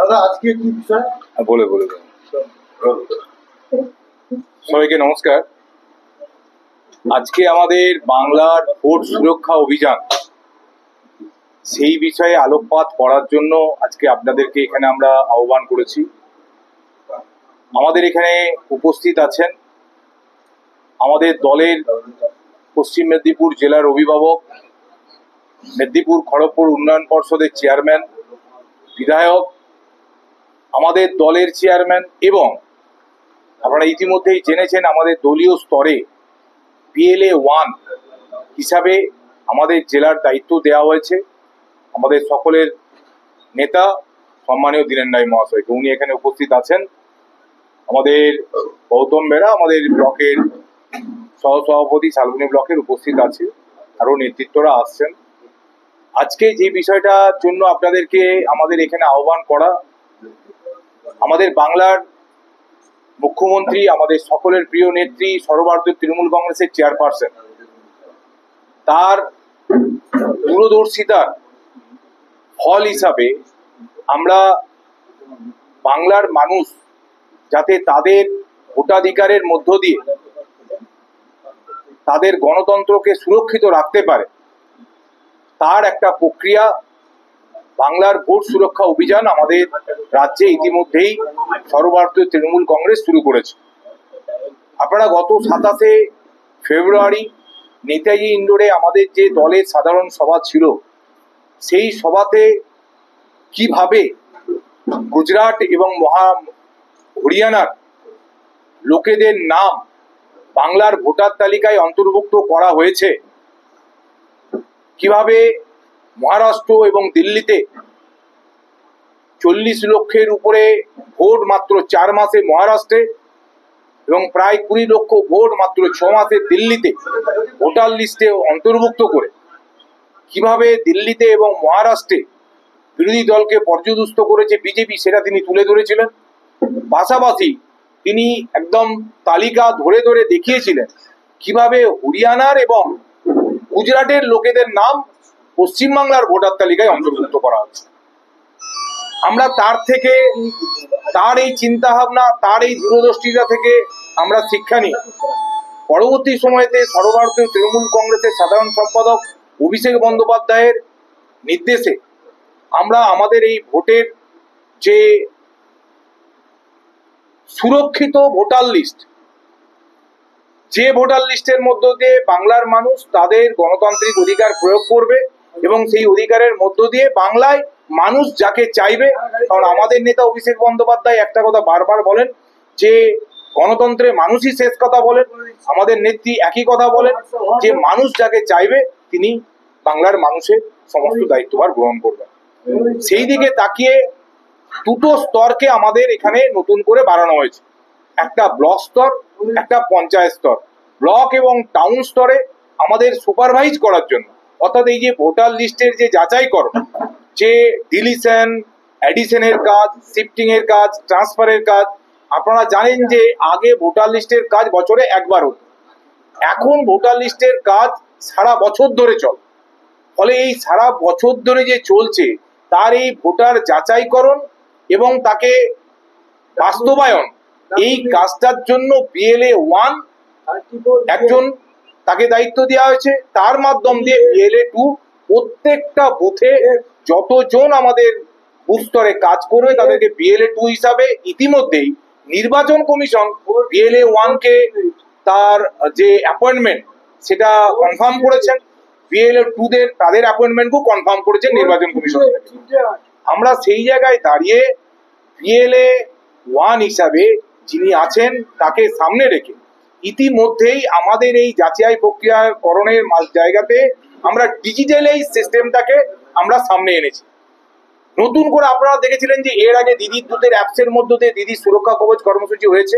দাদা আজকে কি বিষয় বলে বলে সবাইকে নমস্কার। আজকে আমাদের বাংলার ভোট সুরক্ষা অভিযান সেই বিষয়ে আলোকপাত করার জন্য আজকে আপনাদেরকে এখানে আমরা আহ্বান করেছি। আমাদের এখানে উপস্থিত আছেন আমাদের দলের পশ্চিম মেদিনীপুর জেলার অভিভাবক, মেদিনীপুর খড়গপুর উন্নয়ন পর্ষদের চেয়ারম্যান, বিধায়ক, আমাদের দলের চেয়ারম্যান এবং আপনারা ইতিমধ্যেই জেনেছেন আমাদের দলীয় স্তরে PLA 1 হিসাবে আমাদের জেলার দায়িত্ব দেওয়া হয়েছে আমাদের সকলের নেতা সম্মানীয় দীনেন রায় মহাশয়কে। উনি এখানে উপস্থিত আছেন। আমাদের গৌতম বেরা আমাদের ব্লকের সহসভাপতি শালবনী ব্লকের উপস্থিত আছে, আরও নেতৃত্বরা আসছেন। আজকে যে বিষয়টার জন্য আপনাদেরকে আমাদের এখানে আহ্বান করা, আমাদের বাংলার মুখ্যমন্ত্রী, আমাদের সকলের প্রিয় নেত্রী, সর্বভারতীয় তৃণমূল কংগ্রেসের চেয়ারপারসন, তার দূরদর্শিতার ফল হিসাবে আমরা বাংলার মানুষ যাতে তাদের ভোটাধিকারের মধ্য দিয়ে তাদের গণতন্ত্রকে সুরক্ষিত রাখতে পারে তার একটা প্রক্রিয়া বাংলার ভোট সুরক্ষা অভিযান আমাদের রাজ্যে ইতিমধ্যেই সর্বভারতীয় তৃণমূল কংগ্রেস শুরু করেছে। আপনারা গত 27শে ফেব্রুয়ারি নেতাজি ইন্ডোরে আমাদের যে দলের সাধারণ সভা ছিল, সেই সভাতে কিভাবে গুজরাট এবং হরিয়ানার লোকেদের নাম বাংলার ভোটার তালিকায় অন্তর্ভুক্ত করা হয়েছে, কিভাবে মহারাষ্ট্র এবং দিল্লিতে 40 লক্ষের উপরে ভোট মাত্র 4 মাসে মহারাষ্ট্রে এবং প্রায় 20 লক্ষ ভোট মাত্র 6 মাসে দিল্লিতে ভোটার লিস্টে অন্তর্ভুক্ত করে কিভাবে দিল্লিতে এবং মহারাষ্ট্রে বিরোধী দলকে পর্যদুস্ত করেছে বিজেপি, সেটা তিনি তুলে ধরেছিলেন। পাশাপাশি তিনি একদম তালিকা ধরে ধরে দেখিয়েছিলেন কিভাবে হরিয়ানার এবং গুজরাটের লোকেদের নাম পশ্চিমবাংলার ভোটার তালিকায় অন্তর্ভুক্ত করা হচ্ছে। আমরা তার এই চিন্তা ভাবনা, তার এই দূরদর্শিতা থেকে আমরা শিক্ষা নিই পরবর্তী সময়তে সর্বভারতীয় তৃণমূল কংগ্রেসের সাধারণ সম্পাদক অভিষেক বন্দ্যোপাধ্যায়ের নির্দেশে আমরা আমাদের এই ভোটের যে সুরক্ষিত ভোটার লিস্ট, যে ভোটার লিস্টের মধ্য দিয়ে বাংলার মানুষ তাদের গণতান্ত্রিক অধিকার প্রয়োগ করবে এবং সেই অধিকারের মধ্য দিয়ে বাংলায় মানুষ যাকে চাইবে, কারণ আমাদের নেতা অভিষেক বন্দ্যোপাধ্যায় একটা কথা বারবার বলেন যে গণতন্ত্রে মানুষই শেষ কথা বলেন, আমাদের নেত্রী একই কথা বলেন যে মানুষ যাকে চাইবে তিনি বাংলার মানুষের সমস্ত দায়িত্বভার গ্রহণ করবেন। সেই দিকে তাকিয়ে দুটো স্তরকে আমাদের এখানে নতুন করে বাড়ানো হয়েছে, একটা ব্লক স্তর, একটা পঞ্চায়েত স্তর। ব্লক এবং টাউন স্তরে আমাদের সুপারভাইজ করার জন্য, অর্থাৎ এই যে ভোটার লিস্টের যে যাচাইকরণ, যে ডিলিশন অ্যাডিশনের কাজ, শিফটিং এর কাজ, ট্রান্সফারের কাজ, আপনারা জানেন যে আগে ভোটার লিস্টের কাজ বছরে একবার হতো, এখন ভোটার লিস্টের কাজ সারা বছর ধরে চলে। ফলে এই সারা বছর ধরে যে চলছে তার এই ভোটার যাচাইকরণ এবং তাকে বাস্তবায়ন, এই কাজটার জন্য PLA 1 একজন তাকে দায়িত্ব দেওয়া হয়েছে। তার মাধ্যম দিয়ে PLA 2 প্রত্যেকটা বুথে যতজন আমাদের বুথ স্তরে কাজ করবে তাদেরকে PLA 2 হিসাবে ইতিমধ্যেই নির্বাচন কমিশন PLA 1 কে তার যে অ্যাপয়েন্টমেন্ট সেটা কনফার্ম করেছেন, PLA 2 দের তাদের অ্যাপয়েন্টমেন্টকেও কনফার্ম করেছেন নির্বাচন কমিশন। আমরা সেই জায়গায় দাঁড়িয়ে PLA 1 হিসাবে যিনি আছেন তাকে সামনে রেখে ইতিমধ্যেই আমাদের এই যাচাই প্রক্রিয়াকরণের জায়গাতে আমরা ডিজিটালাইজ সিস্টেমটাকে আমরা সামনে এনেছি। নতুন করে আপনারা দেখেছিলেন যে এর আগে দিদির দুধের অ্যাপসের মধ্যে দিয়ে দিদির সুরক্ষা কবচ কর্মসূচি হয়েছে,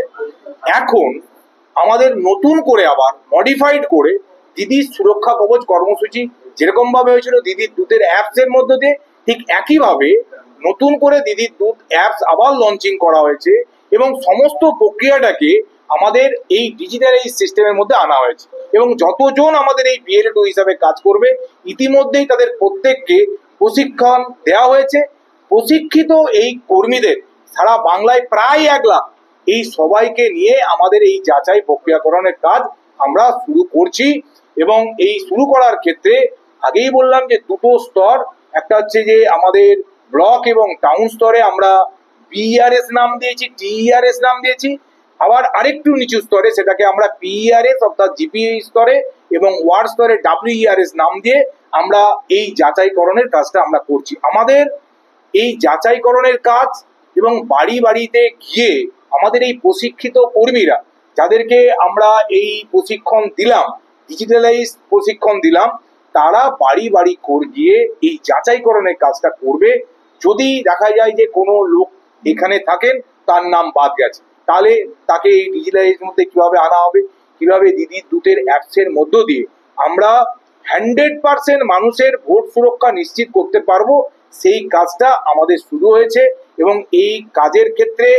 এখন আমাদের নতুন করে আবার মডিফাইড করে দিদির সুরক্ষা কবচ কর্মসূচি যেরকম ভাবে হয়েছিল দিদির দুধের অ্যাপসের মধ্যে দিয়ে, ঠিক একইভাবে নতুন করে দিদির দুধ অ্যাপস আবার লঞ্চিং করা হয়েছে এবং সমস্ত প্রক্রিয়াটাকে আমাদের এই ডিজিটালাইজ সিস্টেমের মধ্যে আনা হয়েছে। এবং যতজন আমাদের এই PLA 2 হিসাবে কাজ করবে ইতিমধ্যেই তাদের প্রত্যেককে প্রশিক্ষণ দেওয়া হয়েছে। প্রশিক্ষিত এই কর্মীদের সারা বাংলায় প্রায় 1 লাখ, এই সবাইকে নিয়ে আমাদের এই যাচাই প্রক্রিয়াকরণের কাজ আমরা শুরু করছি। এবং এই শুরু করার ক্ষেত্রে আগেই বললাম যে দুটো স্তর, একটা হচ্ছে যে আমাদের ব্লক এবং টাউন স্তরে আমরা বিইআরএস নাম দিয়েছি, টিইআরএস নাম দিয়েছি, আবার আরেকটু নিচু স্তরে সেটাকে আমরা পিইআরএস অর্থাৎ জিপিএ স্তরে এবং ওয়ার্ড স্তরে ডাব্লিউইআরএস নাম দিয়ে আমরা এই যাচাইকরণের কাজটা আমরা করছি। আমাদের এই যাচাইকরণের কাজ এবং বাড়ি বাড়িতে গিয়ে আমাদের এই প্রশিক্ষিত কর্মীরা যাদেরকে আমরা এই প্রশিক্ষণ দিলাম, ডিজিটালাইজ প্রশিক্ষণ দিলাম, তারা বাড়ি বাড়ি গিয়ে এই যাচাইকরণের কাজটা করবে। যদি দেখা যায় যে কোনো লোক এখানে থাকেন তার নাম বাদ গেছে, তাহলে তাকে এই ডিজিটালাইজ মধ্যে কিভাবে আনা হবে, কিভাবে দিদির দুধের অ্যাপসের মধ্য দিয়ে আমরা 100% মানুষের ভোট সুরক্ষা নিশ্চিত করতে পারবো, সেই কাজটা আমাদের শুরু হয়েছে। এবং এই কাজের ক্ষেত্রে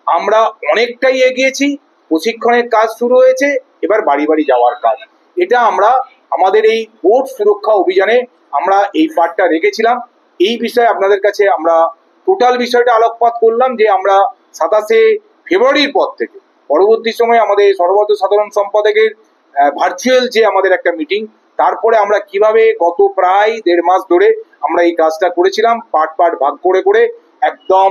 আমরা অনেকটাই এগিয়েছি। প্রশিক্ষণের কাজ শুরু হয়েছে, এবার বাড়ি বাড়ি যাওয়ার কাজ। এটা আমরা আমাদের এই ভোট সুরক্ষা অভিযানে আমরা এই পার্টটা রেখেছিলাম। এই বিষয়ে আপনাদের কাছে আমরা টোটাল বিষয়টা আলোকপাত করলাম যে আমরা 27শে ফেব্রুয়ারির পর থেকে পরবর্তী সময় আমাদের সর্বভারতীয় সাধারণ সম্পাদকের ভার্চুয়াল যে আমাদের একটা মিটিং, তারপরে আমরা কিভাবে গত প্রায় 1.5 মাস ধরে আমরা এই কাজটা করেছিলাম, পার্ট পার্ট ভাগ করে করে একদম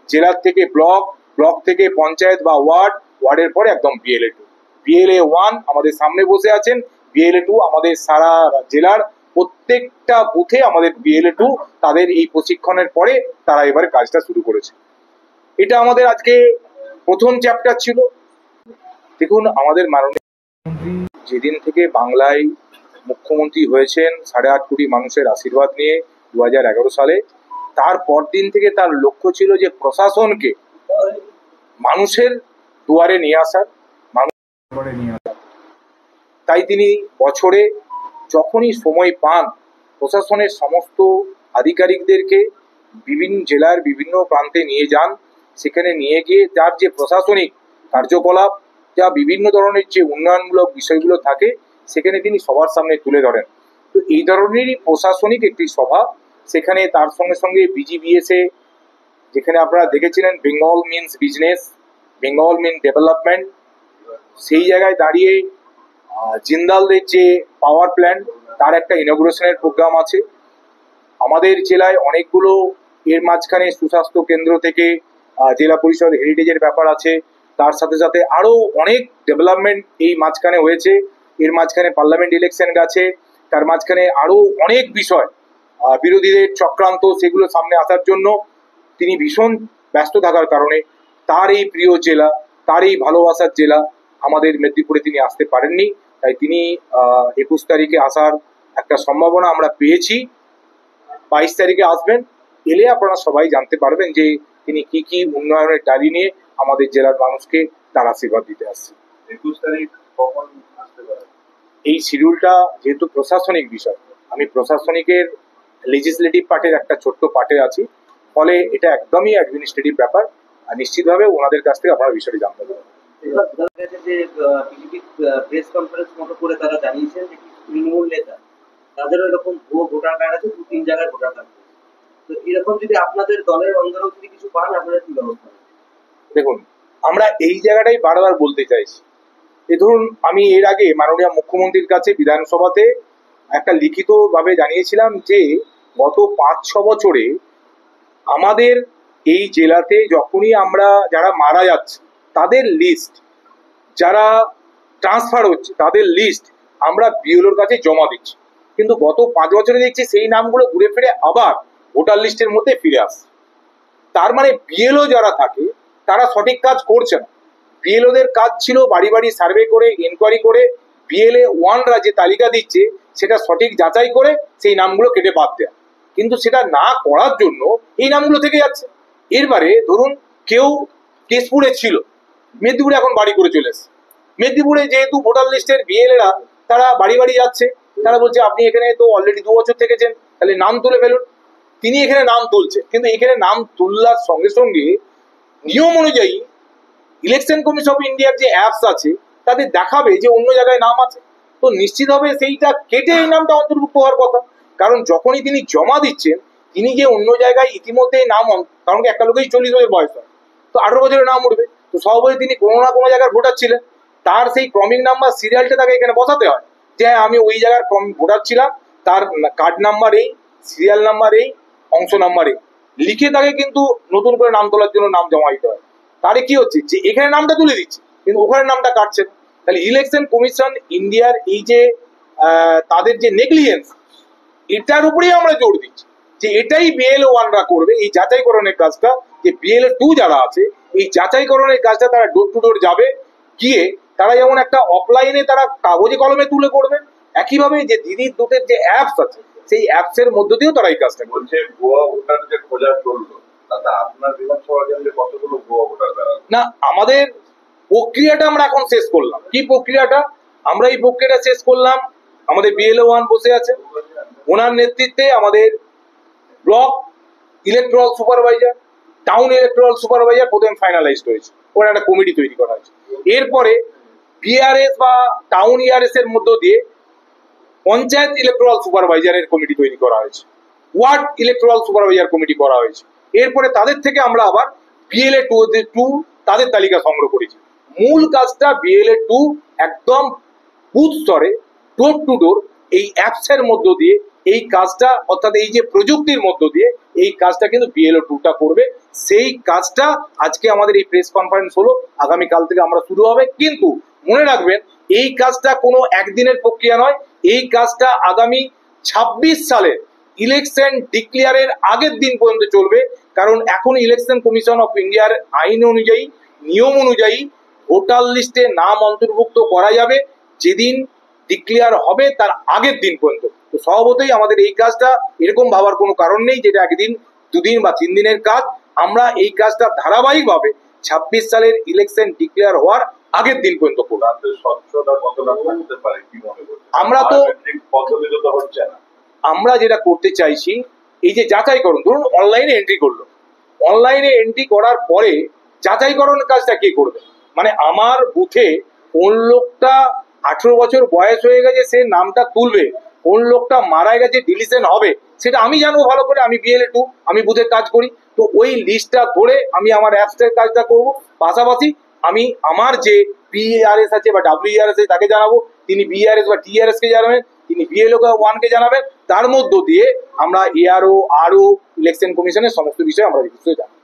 জেলার থেকে ব্লক, ব্লক থেকে পঞ্চায়েত বা ওয়ার্ড, ওয়ার্ডের পরে একদম বিএলএ 2, বিএলএ 1 আমাদের সামনে বসে আছেন, বিএলএ 2 আমাদের সারা জেলার প্রত্যেকটা বুথে আমাদের বিএলএ 2 তাদের এই প্রশিক্ষণের পরে তারা এবারে কাজটা শুরু করেছে। এটা আমাদের আজকে প্রথম চ্যাপ্টার ছিল। দেখুন, আমাদের মাননীয় মুখ্যমন্ত্রী যেদিন থেকে বাংলায় মুখ্যমন্ত্রী হয়েছেন 8.5 কোটি মানুষের আশীর্বাদ নিয়ে 2011 সালে, তারপর দিন থেকে তার লক্ষ্য ছিল যে প্রশাসনকে মানুষের দুয়ারে নিয়ে আসার, মানুষের নিয়ে আসার। তাই তিনি বছরে যখনই সময় পান প্রশাসনের সমস্ত আধিকারিকদেরকে বিভিন্ন জেলার বিভিন্ন প্রান্তে নিয়ে যান। সেখানে নিয়ে গিয়ে তার যে প্রশাসনিক কার্যকলাপ, যা বিভিন্ন ধরনের যে উন্নয়নমূলক বিষয়গুলো থাকে সেখানে তিনি সবার সামনে তুলে ধরেন। তো এই ধরনেরই প্রশাসনিক একটি সভা, সেখানে তার সঙ্গে সঙ্গে বিজিবিএসএ, যেখানে আপনারা দেখেছিলেন বেঙ্গল মিনস বিজনেস, বেঙ্গল মিন ডেভেলপমেন্ট, সেই জায়গায় দাঁড়িয়ে জিন্দালদের যে পাওয়ার প্ল্যান্ট তার একটা ইনগ্রেশনের প্রোগ্রাম আছে। আমাদের জেলায় অনেকগুলো, এর মাঝখানে সুস্বাস্থ্য কেন্দ্র থেকে জেলা পরিষদ হেরিটেজের ব্যাপার আছে, তার সাথে সাথে আরও অনেক ডেভেলপমেন্ট এই মাঝখানে হয়েছে। এর মাঝখানে পার্লামেন্ট ইলেকশন গেছে, তার মাঝখানে আরও অনেক বিষয়, বিরোধীদের চক্রান্ত, সেগুলো সামনে আসার জন্য তিনি ভীষণ ব্যস্ত থাকার কারণে তার এই প্রিয় জেলা, তার এই ভালোবাসার জেলা আমাদের মেদিনীপুরে তিনি আসতে পারেননি। তাই তিনি 21 তারিখে আসার একটা সম্ভাবনা আমরা পেয়েছি। 22 তারিখে আসবেন, এলে আপনারা সবাই জানতে পারবেন যে তিনি কি কি উন্নয়নের ডালি নিয়ে আমাদের জেলার মানুষকে তার আশীর্বাদ দিতে আসছে। 21 তারিখ কখন আসতে পারে? এই শিডিউলটা যেহেতু প্রশাসনিক বিষয়, আমি প্রশাসনিকের লেজিসলেটিভ পার্টের একটা ছোট্ট পার্টে আছি, ফলে এটা একদমই অ্যাডমিনিস্ট্রেটিভ ব্যাপার। আর নিশ্চিতভাবে ওনাদের কাছ থেকে আপনারা বিষয়টি জানতে পারবেন। যে বিজেপি প্রেস কনফারেন্স মতো করে তারা জানিয়েছেন যে তৃণমূল নেতা তাদেরও এরকম ভোটার কার্ড আছে, 2-3 জায়গায় ভোটার কার্ড। তো এরকম যদি আপনাদের দলের অন্তরেও যদি কিছু পান, আপনারা কি ব্যবস্থা? দেখুন, আমরা এই জায়গাটাই বারবার বলতে চাইছি। ধরুন, আমি এর আগে মাননীয় মুখ্যমন্ত্রীর কাছে বিধানসভাতে একটা লিখিতভাবে জানিয়েছিলাম যে গত 5-6 বছরে আমাদের এই জেলাতে যখনই আমরা যারা মারা যাচ্ছে তাদের লিস্ট, যারা ট্রান্সফার হচ্ছে তাদের লিস্ট আমরা বিএলওর কাছে জমা দিচ্ছি, কিন্তু গত 5 বছরে দেখছি সেই নামগুলো ঘুরে ফিরে আবার ভোটার লিস্টের মধ্যে ফিরে আসছে। তার মানে বিএলও যারা থাকে তারা সঠিক কাজ করছে না। বিএলওদের কাজ ছিল বাড়ি বাড়ি সার্ভে করে, এনকোয়ারি করে, বিএলএ 1রা যে তালিকা দিচ্ছে সেটা সঠিক যাচাই করে সেই নামগুলো কেটে বাদ দেয়, কিন্তু সেটা না করার জন্য এই নামগুলো থেকে যাচ্ছে। এরবারে ধরুন কেউ কেশপুরে ছিল, মেদিনীপুরে এখন বাড়ি করে চলে এসছে। মেদিনীপুরে যেহেতু ভোটার লিস্টের বিএলএরা তারা বাড়ি বাড়ি যাচ্ছে, তারা বলছে আপনি এখানে তো অলরেডি 2 বছর থেকেছেন, তাহলে নাম তুলে ফেলুন। তিনি এখানে নাম তুলছে, কিন্তু এখানে নাম তুললার সঙ্গে সঙ্গে নিয়ম অনুযায়ী ইলেকশন কমিশন অফ ইন্ডিয়ার যে অ্যাপস আছে তাদের দেখাবে যে অন্য জায়গায় নাম আছে, তো নিশ্চিতভাবে সেইটা কেটে এই নামটা অন্তর্ভুক্ত হওয়ার কথা। কারণ যখনই তিনি জমা দিচ্ছেন তিনি যে অন্য জায়গায় ইতিমধ্যে নাম কারণ কি একটা লোকেই 40 বছর বয়স হয়, তো 18 বছরের নাম উঠবে, তো সভাপতি তিনি কোনো না কোনো জায়গার ভোটার ছিলেন, তার সেই ক্রমিক নাম্বার সিরিয়ালটা তাকে এখানে বসাতে হয় যে হ্যাঁ, আমি ওই জায়গার ভোটার ছিলাম, তার কার্ড নাম্বার এই, সিরিয়াল নাম্বার এই, অংশ নাম্বার এই লিখে তাকে কিন্তু নতুন করে নাম তোলার জন্য নাম জমা দিতে হয়। তাহলে কি হচ্ছে যে এখানে নামটা তুলে দিচ্ছে কিন্তু ওখানে নামটা কাটছে না। তাহলে ইলেকশন কমিশন ইন্ডিয়ার এই যে তাদের যে নেগলিজেন্স, এটার উপরেই আমরা জোর দিচ্ছি যে এটাই BLO-1রা করবে, এই যাচাইকরণের কাজটা। যে BLO-2 যারা আছে এই যাচাইকরণের কাজটা তারা ডোর টু ডোর যাবে, গিয়ে তারা যেমন একটা অফলাইনে তারা কাগজে কলমে তুলে করবে, একইভাবে যে দিদির দুটের যে অ্যাপস আছে সেই অ্যাপস এর মধ্য দিয়েও তারা এই কাজটা করবে। বলছে ভুয়া ভোটার যে খোঁজা চললো, তাতে আপনার বিধানসভা কেন্দ্রে কতগুলো ভুয়া ভোটার বেড়ালো? না, আমাদের প্রক্রিয়াটা আমরা এখন শেষ করলাম। কি প্রক্রিয়াটা? আমরা এই প্রক্রিয়াটা শেষ করলাম, আমাদের BLO-1 বসে আছে, ওনার নেতৃত্বে আমাদের block electoral supervisor, town electoral supervisor প্রথমে ফাইনালাইজড হয়েছে, ওরা একটা কমিটি তৈরি করা হয়েছে। এরপরে BRS বা টাউন ERS এর মধ্য দিয়ে পঞ্চায়েত ইলেকট্রাল সুপারভাইজারের কমিটি তৈরি করা হয়েছে, ওয়ার্ড ইলেকট্রাল সুপারভাইজার কমিটি করা হয়েছে। এরপরে তাদের থেকে আমরা আবার BLA-2 তাদের তালিকা সংগ্রহ করেছি। মূল কাজটা BLA-2 একদম বুথ স্তরে ডোর টু ডোর এই অ্যাপস এর মধ্য দিয়ে এই কাজটা, অর্থাৎ এই যে প্রযুক্তির মধ্য দিয়ে এই কাজটা কিন্তু BLO-2টা করবে। সেই কাজটা আজকে আমাদের এই প্রেস কনফারেন্স হলো, আগামীকাল থেকে আমরা শুরু হবে। কিন্তু মনে রাখবেন এই কাজটা কোনো একদিনের প্রক্রিয়া নয়, এই কাজটা আগামী 26 সালের ইলেকশন ডিক্লেয়ারের আগের দিন পর্যন্ত চলবে। কারণ এখন ইলেকশন কমিশন অফ ইন্ডিয়ার আইন অনুযায়ী, নিয়ম অনুযায়ী ভোটার লিস্টে নাম অন্তর্ভুক্ত করা যাবে যেদিন ডিক্লেয়ার হবে তার আগের দিন পর্যন্ত। তো স্বভাবতই আমাদের এই কাজটা এরকম ভাবার কোনো কারণ নেই যেটা একদিন, দুদিন বা 3 দিনের কাজ। আমরা এই কাজটা ধারাবাহিকভাবে 26 সালের ইলেকশন ডিক্লেয়ার হওয়ার আগের দিন পর্যন্ত করব। রাজ্যের স্বচ্ছতা কতটা থাকতে পারে কি মনে করছেন? আমরা তো পদ্ধতিতে তো হচ্ছে না। আমরা যেটা করতে চাইছি, এই যে যাচাইকরণ, ধরুন অনলাইনে এন্ট্রি করলো, অনলাইনে এন্ট্রি করার পরে যাচাইকরণের কাজটা কে করবে? মানে আমার বুথে কোন লোকটা 18 বছর বয়স হয়ে গেছে সে নামটা তুলবে, কোন লোকটা মারা গেছে ডিলিশন হবে, সেটা আমি জানবো ভালো করে। আমি BLA-2, আমি বুথের কাজ করি, তো ওই লিস্টটা ধরে আমি আমার অ্যাপসের কাজটা করব। পাশাপাশি আমি আমার যে BRS আছে বা WERS আছে তাকে জানাবো, তিনি BRS বা TRS কে জানাবেন, তিনি BLO-1 কে জানাবেন। তার মধ্য দিয়ে আমরা ARO, RO, ইলেকশন কমিশনের সমস্ত বিষয়ে আমরা জানাবো।